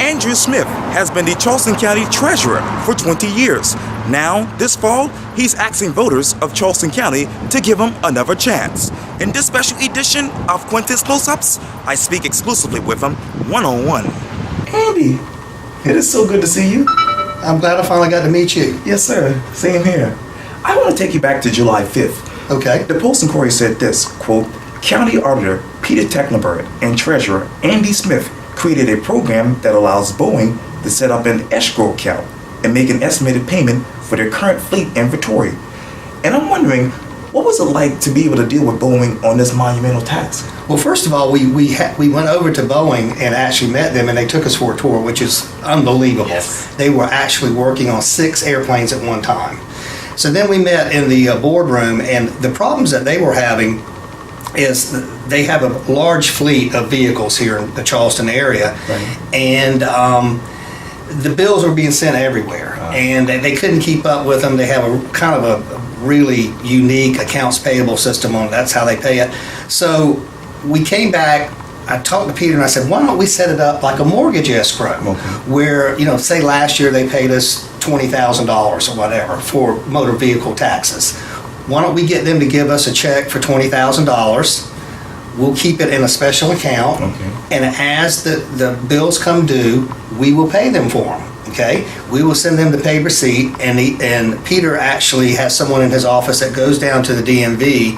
Andrew Smith has been the Charleston County Treasurer for 20 years. Now, this fall, he's asking voters of Charleston County to give him another chance. In this special edition of Quintin's Close-Ups, I speak exclusively with him one-on-one. Andy, it is so good to see you. I'm glad I finally got to meet you. Yes, sir. Same here. I want to take you back to July 5th. Okay. The Post-Inquiry said this, quote, County Auditor Peter Tinkler and Treasurer Andy Smith created a program that allows Boeing to set up an escrow account and make an estimated payment for their current fleet inventory. And I'm wondering, what was it like to be able to deal with Boeing on this monumental task? Well, first of all, we went over to Boeing and actually met them, and they took us for a tour, which is unbelievable. Yes. They were actually working on 6 airplanes at one time. So then we met in the boardroom, and the problems that they were having is they have a large fleet of vehicles here in the Charleston area, right. And the bills were being sent everywhere, and they couldn't keep up with them. They have a kind of a really unique accounts payable system on it. That's how they pay it. So we came back. I talked to Peter and I said, why don't we set it up like a mortgage escrow, where, say last year they paid us $20,000 or whatever for motor vehicle taxes. Why don't we get them to give us a check for $20,000? We'll keep it in a special account, and as the bills come due, we will pay them for them. Okay, we will send them the paid receipt, and Peter actually has someone in his office that goes down to the DMV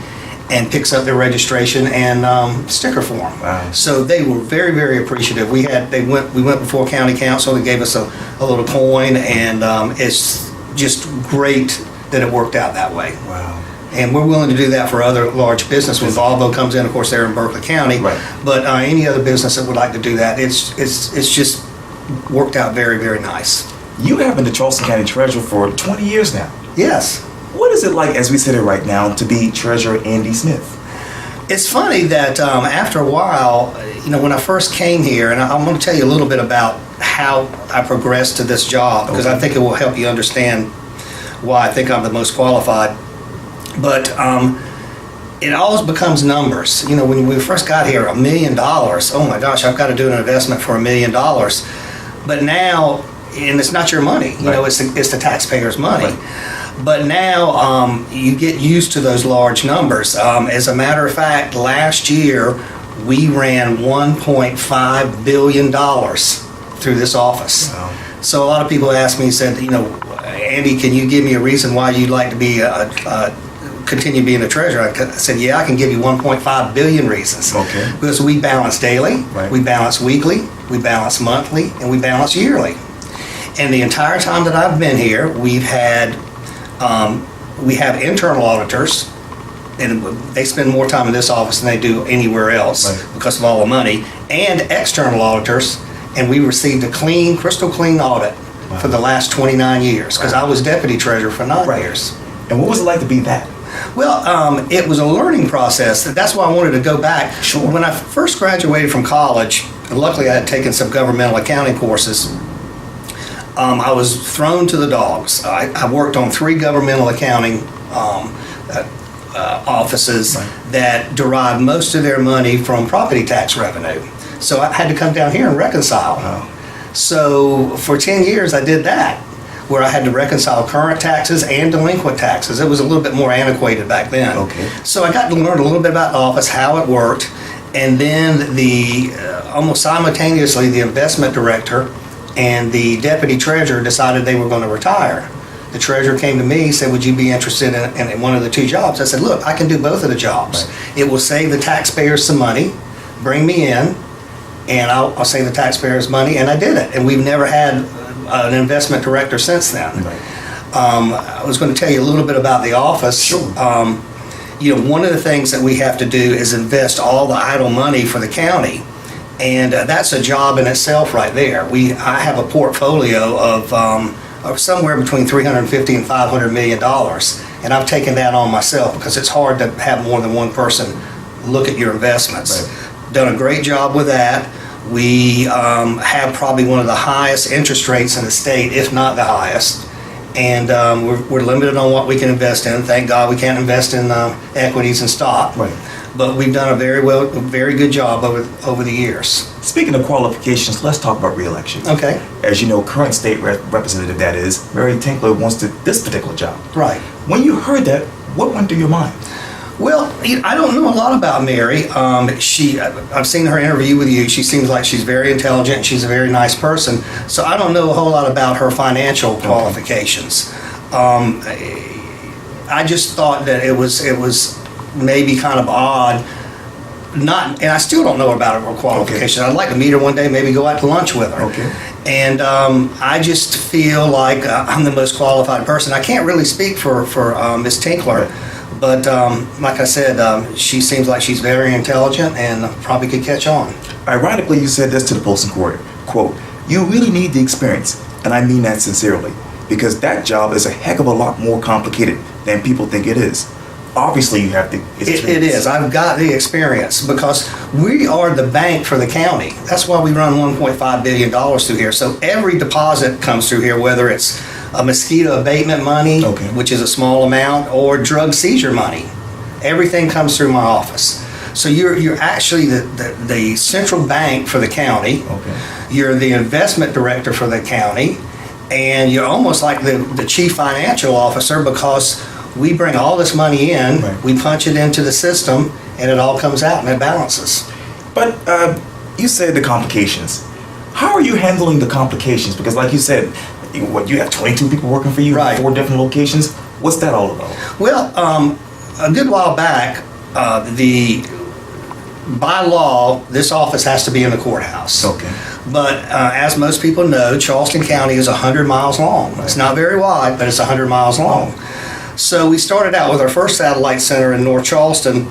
and picks up their registration and sticker form. Wow. So they were very, very appreciative. We went before county council. They gave us a little coin, and it's just great that it worked out that way. Wow. And we're willing to do that for other large business. When Volvo comes in, of course, they're in Berkeley County. Right. But any other business that would like to do that, it's just worked out very, very nice. You have been the Charleston County Treasurer for 20 years now. Yes. What is it like, as we sit here right now, to be Treasurer Andy Smith? It's funny that after a while, when I first came here, and I'm going to tell you a little bit about how I progressed to this job, because I think it will help you understand why I think I'm the most qualified. But it always becomes numbers. When we first got here, $1 million. Oh my gosh, I've got to do an investment for $1 million. But now, and it's not your money. It's the taxpayers' money. Right. But now you get used to those large numbers. As a matter of fact, last year we ran $1.5 billion through this office. Wow. So a lot of people ask me, said, Andy, can you give me a reason why you'd like to be continue being a treasurer? I said, yeah, I can give you 1.5 billion reasons. Okay. Because we balance daily, right. We balance weekly, we balance monthly, and we balance yearly. And the entire time that I've been here, we have internal auditors, and they spend more time in this office than they do anywhere else, right. Because of all the money, and external auditors, and we received a crystal clean audit. Wow. For the last 29 years, because I was deputy treasurer for 9 years. And what was it like to be that? Well, it was a learning process. That's why I wanted to go back. Sure. When I first graduated from college, and luckily I had taken some governmental accounting courses, I was thrown to the dogs. I worked on 3 governmental accounting offices, right. That derive most of their money from property tax revenue. So I had to come down here and reconcile. Wow. So for 10 years I did that, where I had to reconcile current taxes and delinquent taxes. It was a little bit more antiquated back then. Okay. So I got to learn a little bit about the office, how it worked, and then almost simultaneously the investment director and the deputy treasurer decided they were going to retire. The treasurer came to me, said, would you be interested in one of the 2 jobs? I said, look, I can do both of the jobs. Right. It will save the taxpayers some money, bring me in, and I'll save the taxpayers money, and I did it. And we've never had an investment director since then. Right. I was going to tell you a little bit about the office. Sure. One of the things that we have to do is invest all the idle money for the county, and that's a job in itself right there. I have a portfolio of somewhere between $350 and $500 million, and I've taken that on myself because it's hard to have more than one person look at your investments. Right. Done a great job with that. We have probably one of the highest interest rates in the state, if not the highest. And we're limited on what we can invest in. Thank God we can't invest in equities and stock. Right. but we've done a very good job over the years. Speaking of qualifications, let's talk about re-election. Okay. As you know, current state representative, that is, Mary Tinkler, wants this particular job. Right. When you heard that, what went through your mind? Well, I don't know a lot about Mary. I've seen her interview with you. She seems like she's very intelligent. She's a very nice person. So I don't know a whole lot about her financial qualifications. I just thought that it was maybe kind of odd. And I still don't know about her qualifications. Okay. I'd like to meet her one day, maybe go out to lunch with her. Okay. And I just feel like I'm the most qualified person. I can't really speak for Ms. Tinkler. Right. But like I said, she seems like she's very intelligent and probably could catch on. Ironically, you said this to the Post and Courier, quote, "You really need the experience," and I mean that sincerely, because that job is a heck of a lot more complicated than people think it is. Obviously, you have the experience. It is. I've got the experience because we are the bank for the county. That's why we run $1.5 billion through here. So every deposit comes through here, whether it's a mosquito abatement money, okay, which is a small amount, or drug seizure money. Everything comes through my office. So you're actually the central bank for the county. Okay. You're the investment director for the county, and you're almost like the chief financial officer because we bring all this money in, right, we punch it into the system, and it all comes out and it balances. But you said the complications. How are you handling the complications? Because like you said, you have 22 people working for you, right, 4 different locations. What's that all about? Well, a good while back, by law, this office has to be in the courthouse. Okay. But as most people know, Charleston County is 100 miles long. Right. It's not very wide, but it's 100 miles long. So we started out with our first satellite center in North Charleston,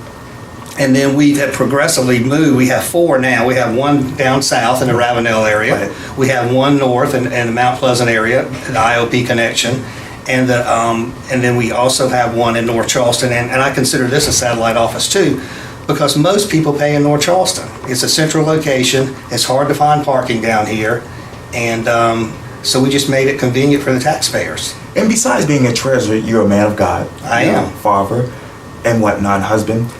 and then we have progressively moved. We have 4 now. We have 1 down south in the Ravenel area. Right. We have 1 north in the Mount Pleasant area, the IOP connection. And then we also have 1 in North Charleston. And I consider this a satellite office too, because most people pay in North Charleston. It's a central location. It's hard to find parking down here. And so we just made it convenient for the taxpayers. And besides being a treasurer, you're a man of God. I am. Father and whatnot, husband.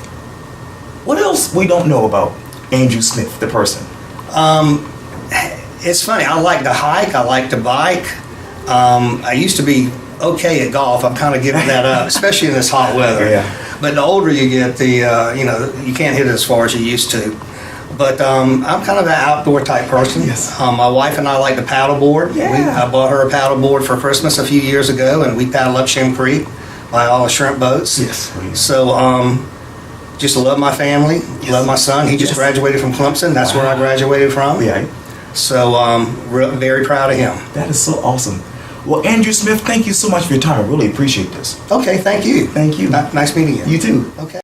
What else we don't know about Andrew Smith, the person? It's funny. I like to hike. I like to bike. I used to be okay at golf. I'm kind of giving that up, especially in this hot weather. Yeah. But the older you get, you can't hit it as far as you used to. But I'm kind of an outdoor type person. Yes. My wife and I like to paddleboard. Yeah. I bought her a paddleboard for Christmas a few years ago, and we paddle up Shem Creek by all the shrimp boats. Yes. So just love my family, yes, love my son. He just graduated from Clemson. That's where I graduated from. Yeah. So very proud of him. That is so awesome. Well, Andrew Smith, thank you so much for your time. I really appreciate this. Okay, thank you. Thank you. Nice meeting you. You too. Okay.